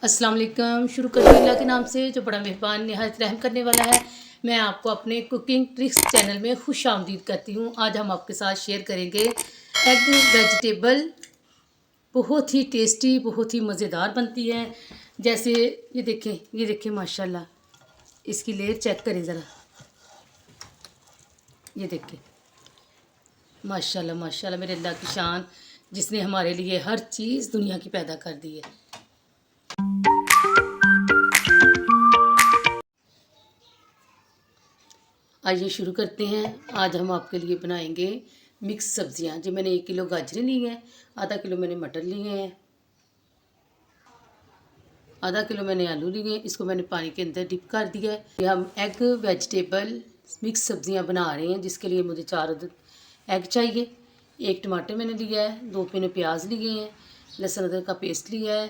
अस्सलाम वालेकुम। शुरू करते हैं अल्लाह के नाम से जो बड़ा मेहरबान निहायत रहम करने वाला है। मैं आपको अपने कुकिंग ट्रिक्स चैनल में खुश आमदीद करती हूँ। आज हम आपके साथ शेयर करेंगे एग वेजिटेबल। बहुत ही टेस्टी, बहुत ही मज़ेदार बनती है। जैसे ये देखें माशाल्लाह, इसकी लेयर चेक करें ज़रा। ये देखें माशाल्लाह माशाल्लाह, मेरे अल्लाह की शान, जिसने हमारे लिए हर चीज़ दुनिया की पैदा कर दी है। आइए शुरू करते हैं। आज हम आपके लिए बनाएंगे मिक्स सब्जियां। जी मैंने 1 किलो गाजरें ली हैं, आधा किलो मैंने मटर लिए हैं, आधा किलो मैंने आलू लिए हैं। इसको मैंने पानी के अंदर डिप कर दिया है। ये हम एग वेजिटेबल मिक्स सब्जियां बना रहे हैं, जिसके लिए मुझे 4 अदद एग चाहिए। 1 टमाटर मैंने लिया है, 2 पीने प्याज लिए हैं, लहसुन अदरक का पेस्ट लिया है।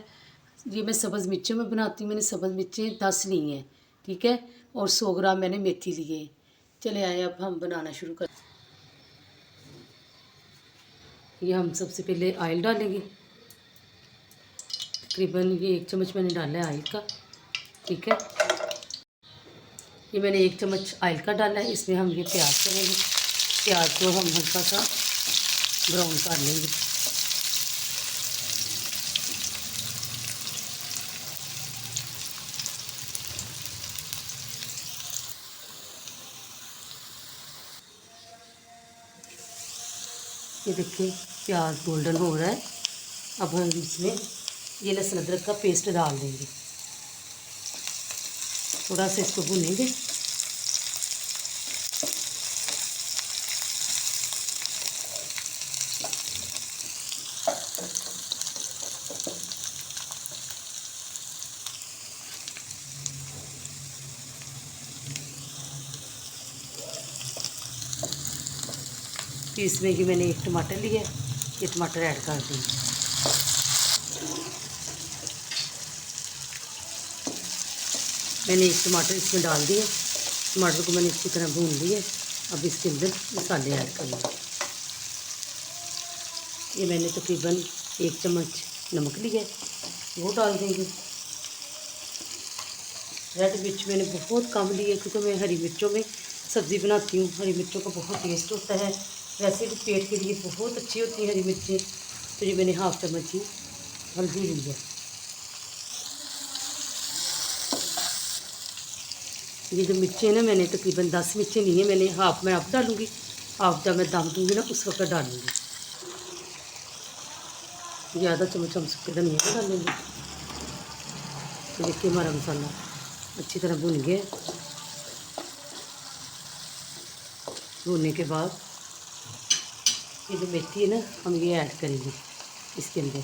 ये मैं सब्ज़ मिर्चों में बनाती हूँ, मैंने सब्ज़ मिर्चें 10 ली हैं, ठीक है। और 100 ग्राम मैंने मेथी लिए हैं। चले आए अब हम बनाना शुरू कर। ये हम सबसे पहले ऑयल डालेंगे। तकरीबन ये 1 चम्मच मैंने डाला है ऑयल का, ठीक है। ये मैंने 1 चम्मच ऑयल का डाला है। इसमें हम ये प्याज करेंगे। प्याज को हम हल्का सा ब्राउन कर लेंगे। ये देखिए प्याज गोल्डन हो रहा है। अब हम इसमें ये लहसुन अदरक का पेस्ट डाल देंगे। थोड़ा सा इसको भूनेंगे। फिर इसमें ये मैंने 1 टमाटर लिया है, ये टमाटर ऐड कर देंगे। मैंने 1 टमाटर इसमें डाल दिया। टमाटर को मैंने अच्छी तरह भून लिया। अब इसके अंदर मसाले ऐड करेंगे। ये मैंने तकरीबन 1 चम्मच नमक लिया है, वो डाल देंगे। रेड मिर्च मैंने बहुत कम ली है, क्योंकि मैं हरी मिर्चों में सब्ज़ी बनाती हूँ। हरी मिर्चों का बहुत टेस्ट होता है, वैसे भी पेट के लिए बहुत अच्छी होती है हरी मिर्चें। तो ये मैंने 1/2 चम्मच ही हल्दी ली है। ये जो मिर्चें ना, मैंने तकरीबन 10 मिर्चें ली हैं। मैंने हाफ मैं अब डालूँगी, हाफ जब मैं दम दूँगी ना उस वक्त डालूँगी। ये आधा चम्मच हम सूखे धनिया का डालेंगे। तो देखिए हमारा मसाला अच्छी तरह भुन गया। भूनने के बाद ये जो मेथी है ना, हम ये ऐड करेंगे इसके अंदर।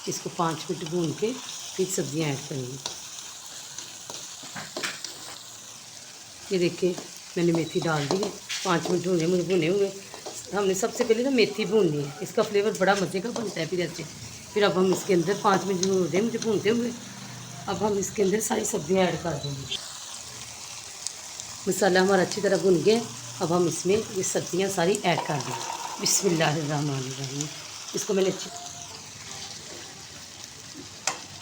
इसको 5 मिनट भून के फिर सब्जियां ऐड करेंगे। ये देखिए मैंने मेथी डाल दी है। 5 मिनट होने मुझे भुने हुए। हमने सबसे पहले ना मेथी भूननी है, इसका फ्लेवर बड़ा मज़े का बनता है फिर ऐसे। फिर अब हम इसके अंदर 5 मिनट हो रहे मुझे भूनते हुए। अब हम इसके अंदर सारी सब्जियां ऐड कर देंगे। मसाला हमारा अच्छी तरह भुन गया। अब हम इसमें ये सब्जियां सारी ऐड कर देंगे। बिस्मिल्लाहिर्रहमानिर्रहीम। इसको मैंने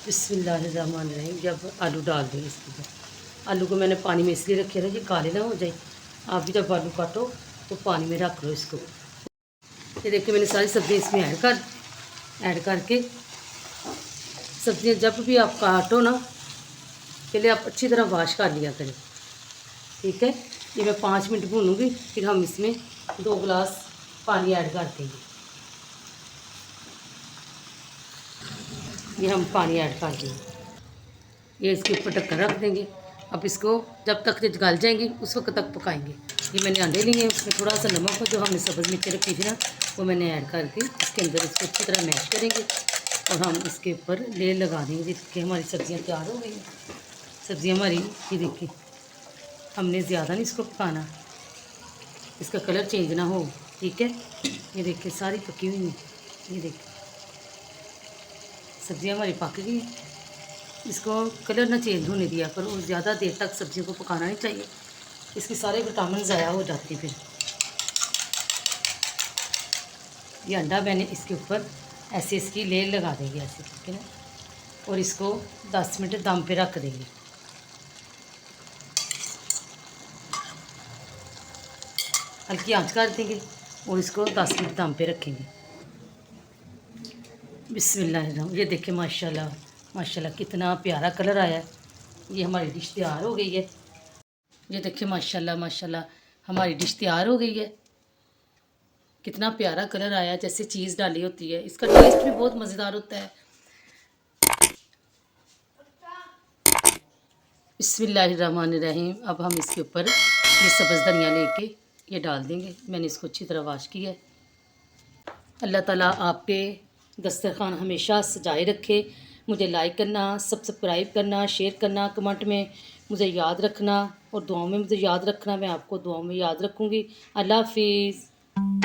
बिस्मिल्लाहिर्रहमानिर्रहीम। जब आलू डाल देंगे इसके अंदर। आलू को मैंने पानी में इसलिए रखे था कि काले ना हो जाए। आप भी जब आलू काटो तो पानी में रख लो इसको। ये देखिए मैंने सारी सब्ज़ियाँ इसमें ऐड करके सब्ज़ियाँ जब भी आप काटो ना, पहले आप अच्छी तरह वॉश कर लिया करें, ठीक है। ये मैं 5 मिनट भूनूंगी। फिर हम इसमें 2 गिलास पानी ऐड कर देंगे। ये हम पानी ऐड कर देंगे। ये इसके ऊपर ढक्कन रख देंगे। अब इसको जब तक ये गल जाएंगी उस वक्त तक पकाएंगे। ये मैंने अंडे लिए हैं, उसमें थोड़ा सा नमक जो हमने सब्ज़ मिर्ची रखी थी ना, वो मैंने ऐड करके इसके अंदर इसको अच्छी तरह मैश करेंगे। और हम इसके ऊपर लेयर लगा देंगे, जिसके हमारी सब्ज़ियाँ तैयार हो गई हैं। सब्ज़ियाँ हमारी ये देखिए, हमने ज़्यादा नहीं इसको पकाना, इसका कलर चेंज ना हो, ठीक है। ये देखिए सारी पकी हुई है। ये देखिए सब्ज़ियाँ हमारी पक गई हैं। इसको कलर ना चेंज होने दिया करो, और ज़्यादा देर तक सब्जियों को पकाना नहीं चाहिए, इसके सारे विटामिन ज़ाया हो जाते हैं। फिर ये अंडा मैंने इसके ऊपर ऐसे इसकी लेयर लगा देंगे ऐसे, ठीक है ना। और इसको 10 मिनट दम पे रख देंगे। हल्की आंच कर देंगे और इसको 10 मिनट दम पे रखेंगे। बिस्मिल्लाह। ये देखिए माशाल्लाह माशाल्लाह कितना प्यारा कलर आया है। ये हमारी डिश तैयार हो गई है। ये देखिए माशाल्लाह माशाल्लाह हमारी डिश तैयार हो गई है। कितना प्यारा कलर आया, जैसे चीज़ डाली होती है। इसका टेस्ट भी बहुत मज़ेदार होता है। बिस्मिल्लाहिर्रहमानिर्रहीम। अब हम इसके ऊपर ये सब्ज़ धनिया लेके ये डाल देंगे। मैंने इसको अच्छी तरह वाश किया है। अल्लाह ताला आपके दस्तरखान हमेशा सजाए रखे। मुझे लाइक करना, सब्सक्राइब करना, शेयर करना, कमेंट में मुझे याद रखना और दुआओं में मुझे याद रखना। मैं आपको दुआओं में याद रखूँगी। अल्लाह हाफिज़।